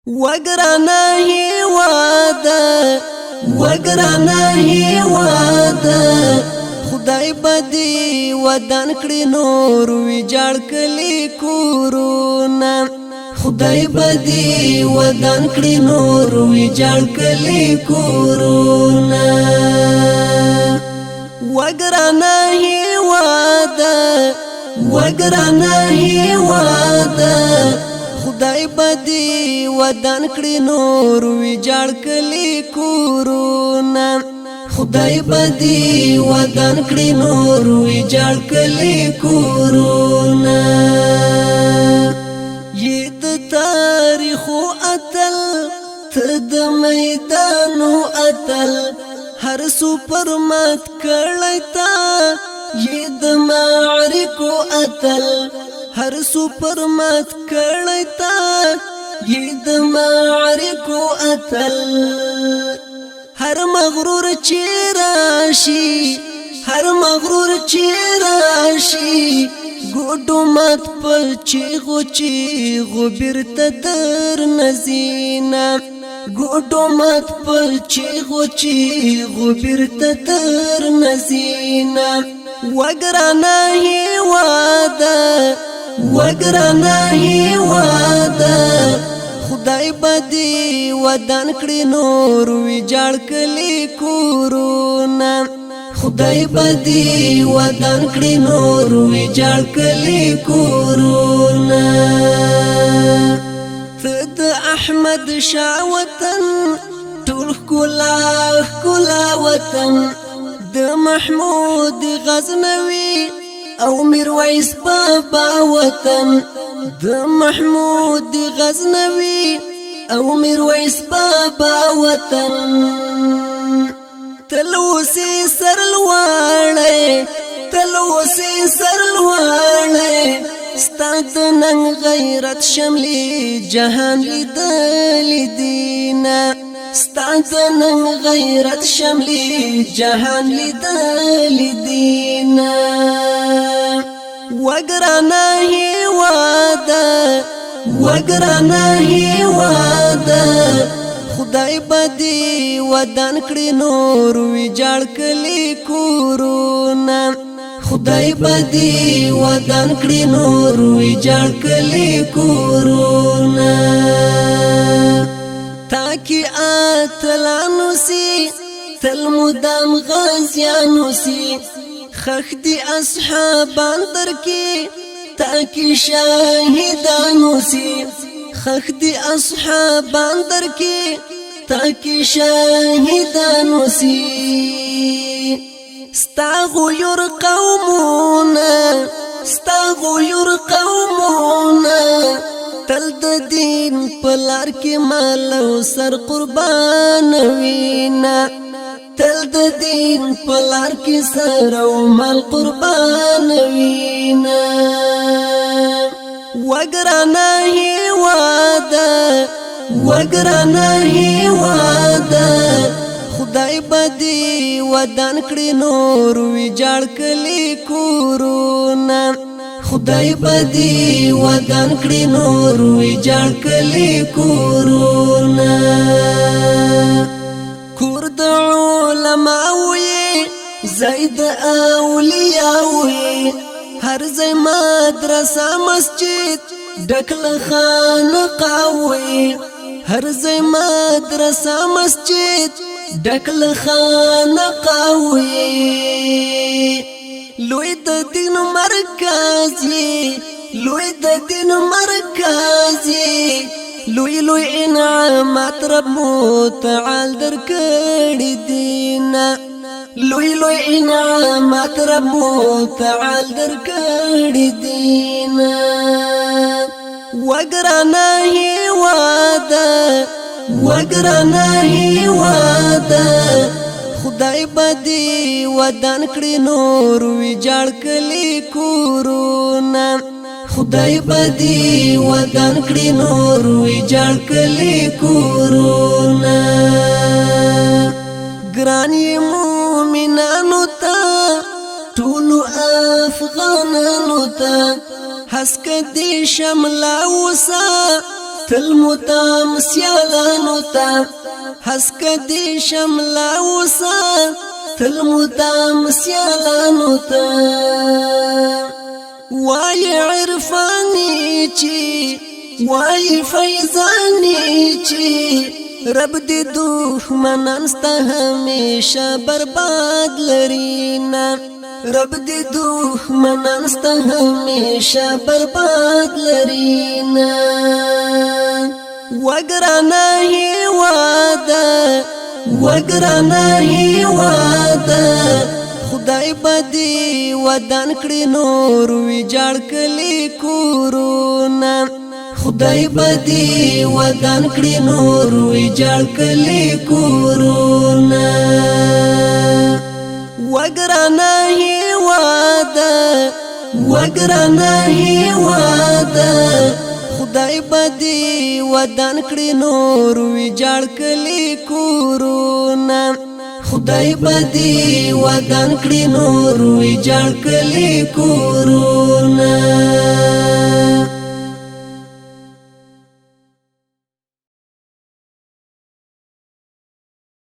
وګرانه هیواده خدای بدی ودان کړی نور ویجاړ کلی کورونا خدای بدی ودان کړی نور ویجاړ کلی کورونا وګرانه هیواده خدای بدی ودان کړی نور ویجاړ کلی کورونا خدای بدی ودان کړی نور ویجاړ کلی کورونا ید تاریخ اتل تد میدانو اتل هر سپر مات کړی تا ید معرکو اتل هر سپر مات کړی تا ید معرکو اتل هر مغرور چی راشي ګوډو مات پر چیغو بیرته در نزینا ګوډو مات پر چیغو بیرته در نزینا وګرانه هیواده خدای بدی ودان کړی نور ویجاړ کلی کورونا خدای بدی ودان کړی نور ویجاړ کلی کورونا تد احمد شاه وطن ټول ښکلا وطن د محمود غزنوي او میرویس بابا وطن د محمود غزنوي او میرویس بابا وطن تلوسی سرلواړی ستاد نن غیرت شملی جهان لیدلی دینا ستاد نن غیرت شملی جهان لیدلی دینا وګرانه هیواده خدای بدی ودان کړی نور ویجاړ کلی کورونا خدای بدی ودان کړی نور ویجاړ کلی کورونا تاکي اتلانو سي تل مدام غازیانو سي خخ دی اصحابان درکی تاکی شاہدانو سی خخ دی اصحابان درکی تاکی شاہدانو سی ستا غیور قومونا تل د دین پلار کی مالو سر قربان وینا تل د دین پلار کی سر او مال قربان وینا وګرانه هیواده خدای بدی ودان کړی نور ویجاړ کلی کورونا خدای بدی ودان کړی نور ویجاړ کلی کورونا کورد علماوی زید اولیاوی هر زی مدرسه مسجد ډکل خانقاوی هر زی مدرسه مسجد ډکل خانقاوی لوی د دین مرکز لوی انعامات رب متعال درکړي دینا لوی انعامات رب متعال درکړي دینا وګرانه هیواده خدای بدی ودان کړی نور ویجاړ کلی کورونا خدای بدی ودان کړی نور ویجاړ کلی کورونا ګرانی مومنانو ته ټول افغانانو ته حسک دی شملا وسا تل متام سیالانو تا حسک دی شملا وسا تل متام سیالانو تا وای عرفانی چی وای فیضانی چی رب دی دښمنان ستا همیشه برباد لرینا رب دی دښمنان ستا همیشه برباد لرینا وګرانه هیواده وګرانه هیواده خدای بدی ودان کړی نور ویجاړ کلی کورونا خدای بدی ودان کړی نور ویجاړ کلی کورونا وګرانه هیواده وګرانه هیواده خدای بدی ودان کړی نور ویجاړ کلی کورونا خدای بدی ودان کړی نور ویجاړ کلی کورونا